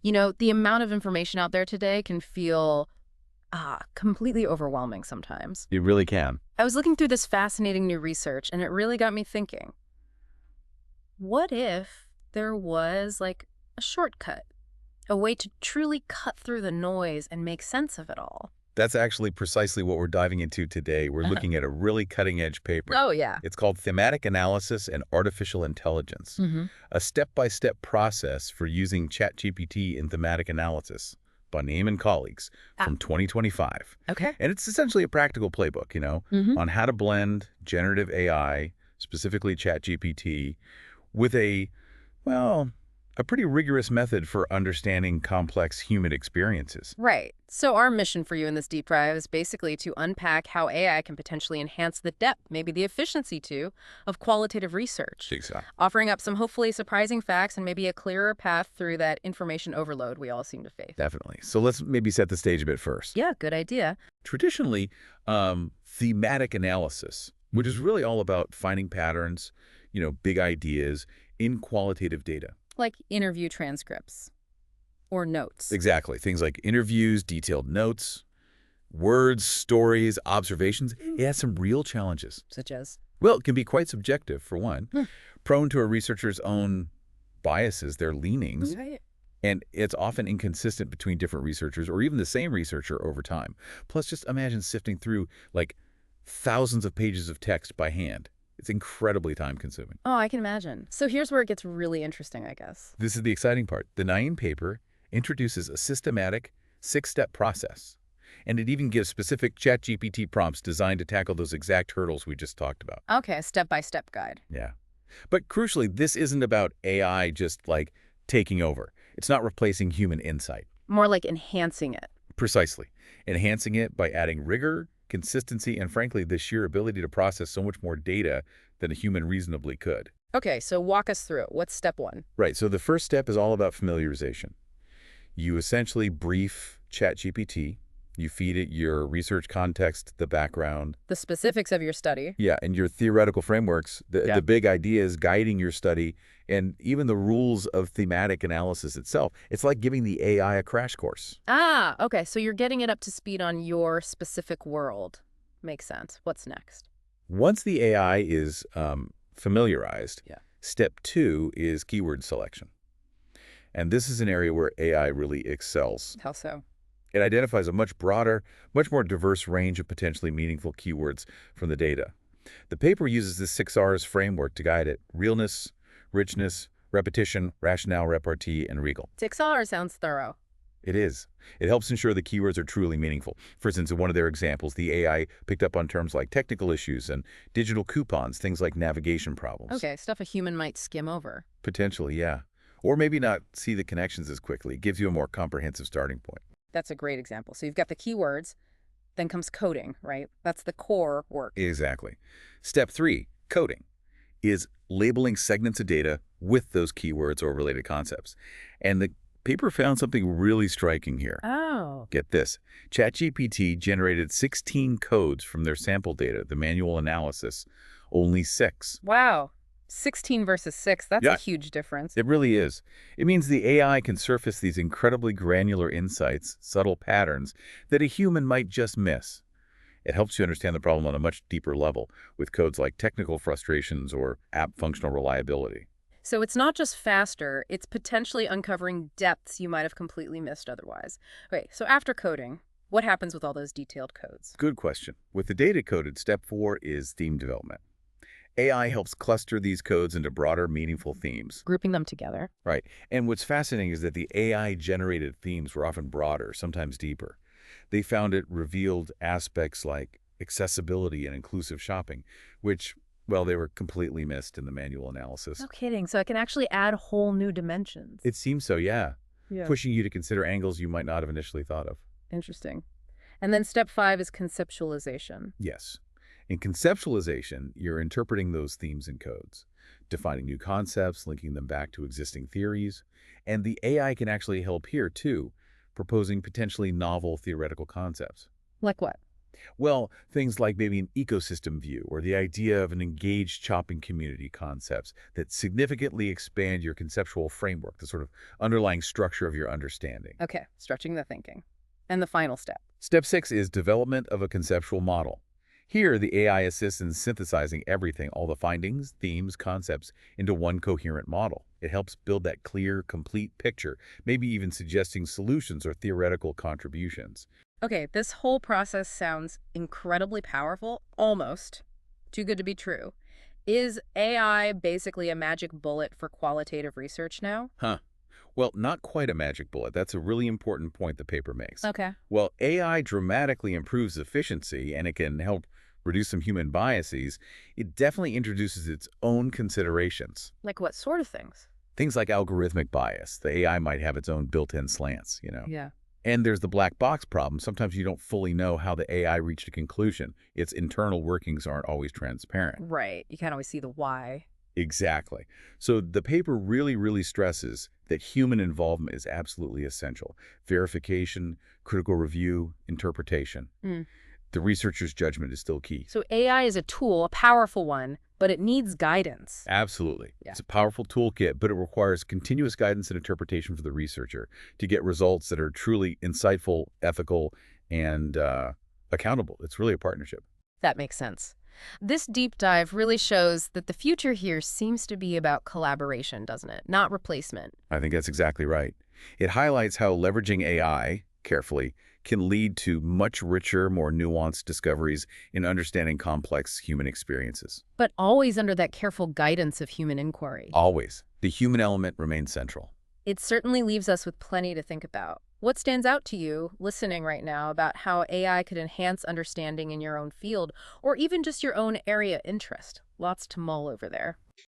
You know, the amount of information out there today can feel completely overwhelming sometimes. You really can. I was looking through this fascinating new research, and it really got me thinking, what if there was like a shortcut, a way to truly cut through the noise and make sense of it all? That's actually precisely what we're diving into today. We're looking at a really cutting-edge paper. Oh, yeah. It's called Thematic Analysis and Artificial Intelligence, Mm-hmm. a step-by-step process for using ChatGPT in thematic analysis by Naeem and colleagues from 2025. Okay. And it's essentially a practical playbook, Mm-hmm. on how to blend generative AI, specifically ChatGPT, with well, a pretty rigorous method for understanding complex human experiences. Right. So our mission for you in this deep dive is basically to unpack how AI can potentially enhance the depth, maybe the efficiency too, of qualitative research, Exactly. offering up some hopefully surprising facts and maybe a clearer path through that information overload we all seem to face. Definitely. So let's maybe set the stage a bit first. Yeah, good idea. Traditionally, thematic analysis, which is really all about finding patterns, big ideas in qualitative data. Like interview transcripts or notes. Exactly. Things like interviews, detailed notes, words, stories, observations. It has some real challenges. Such as? Well, it can be quite subjective, for one, Hmm. prone to a researcher's own biases, their leanings, Right. and it's often inconsistent between different researchers or even the same researcher over time. Plus, just imagine sifting through, like, thousands of pages of text by hand. It's incredibly time-consuming. Oh, I can imagine. So here's where it gets really interesting, I guess. This is the exciting part. The Naeem paper introduces a systematic, six-step process, and it even gives specific ChatGPT prompts designed to tackle those exact hurdles we just talked about. Okay, a step-by-step guide. Yeah. But crucially, this isn't about AI just, like, taking over. It's not replacing human insight. More like enhancing it. Precisely. Enhancing it by adding rigor, consistency, and frankly, the sheer ability to process so much more data than a human reasonably could. Okay, so walk us through it. What's step one? Right, so the first step is all about familiarization. You essentially brief ChatGPT, you feed it your research context, the background, The specifics of your study. yeah, and your theoretical frameworks, the big ideas guiding your study, and even the rules of thematic analysis itself. It's like giving the AI a crash course. Ah, okay, so you're getting it up to speed on your specific world. Makes sense. What's next? Once the AI is familiarized, Yeah. step two is keyword selection. And this is an area where AI really excels. How so? It identifies a much broader, much more diverse range of potentially meaningful keywords from the data. The paper uses this 6Rs framework to guide it: realness, richness, repetition, rationale, repartee, and regal. 6R sounds thorough. It is. It helps ensure the keywords are truly meaningful. For instance, in one of their examples, the AI picked up on terms like technical issues and digital coupons, things like navigation problems. Okay, stuff a human might skim over. Potentially, yeah. Or maybe not see the connections as quickly. It gives you a more comprehensive starting point. That's a great example. So you've got the keywords, then comes coding, right? That's the core work. Exactly. Step three, coding, is labeling segments of data with those keywords or related concepts. And the paper found something really striking here. Oh. Get this. ChatGPT generated 16 codes from their sample data, the manual analysis, only 6. Wow. 16 versus 6, that's Yeah. a huge difference. It really is. It means the AI can surface these incredibly granular insights, subtle patterns, that a human might just miss. It helps you understand the problem on a much deeper level, with codes like technical frustrations or app functional reliability. So it's not just faster, it's potentially uncovering depths you might have completely missed otherwise. Okay, so after coding, what happens with all those detailed codes? Good question. With the data coded, step 4 is theme development. AI helps cluster these codes into broader, meaningful themes. Grouping them together. Right. And what's fascinating is that the AI-generated themes were often broader, sometimes deeper. They found it revealed aspects like accessibility and inclusive shopping, which, well, they were completely missed in the manual analysis. No kidding. So it can actually add whole new dimensions. It seems so, yeah. Yeah. Pushing you to consider angles you might not have initially thought of. Interesting. And then step 5 is conceptualization. Yes. In conceptualization, you're interpreting those themes and codes, defining new concepts, linking them back to existing theories, and the AI can actually help here, too, proposing potentially novel theoretical concepts. Like what? Well, things like maybe an ecosystem view or the idea of an engaged shopping community concepts that significantly expand your conceptual framework, the sort of underlying structure of your understanding. Okay, stretching the thinking. And the final step. Step 6 is development of a conceptual model. Here, the AI assists in synthesizing everything, all the findings, themes, concepts, into one coherent model. It helps build that clear, complete picture, maybe even suggesting solutions or theoretical contributions. Okay, this whole process sounds incredibly powerful, almost too good to be true. Is AI basically a magic bullet for qualitative research now? Huh. Well, not quite a magic bullet. That's a really important point the paper makes. Okay. While AI dramatically improves efficiency and it can help reduce some human biases, it definitely introduces its own considerations. Like what sort of things? Things like algorithmic bias. The AI might have its own built-in slants. Yeah. And there's the black box problem. Sometimes you don't fully know how the AI reached a conclusion. Its internal workings aren't always transparent. Right. You can't always see the why. Exactly. So the paper really stresses that human involvement is absolutely essential. Verification, critical review, interpretation. Mm. The researcher's judgment is still key. So AI is a tool, a powerful one, but it needs guidance. Absolutely. Yeah. It's a powerful toolkit, but it requires continuous guidance and interpretation for the researcher to get results that are truly insightful, ethical, and accountable. It's really a partnership. That makes sense. This deep dive really shows that the future here seems to be about collaboration, doesn't it? Not replacement. I think that's exactly right. It highlights how leveraging AI carefully can lead to much richer, more nuanced discoveries in understanding complex human experiences. But always under that careful guidance of human inquiry. Always, the human element remains central. It certainly leaves us with plenty to think about. What stands out to you, listening right now, about how AI could enhance understanding in your own field, or even just your own area of interest? Lots to mull over there.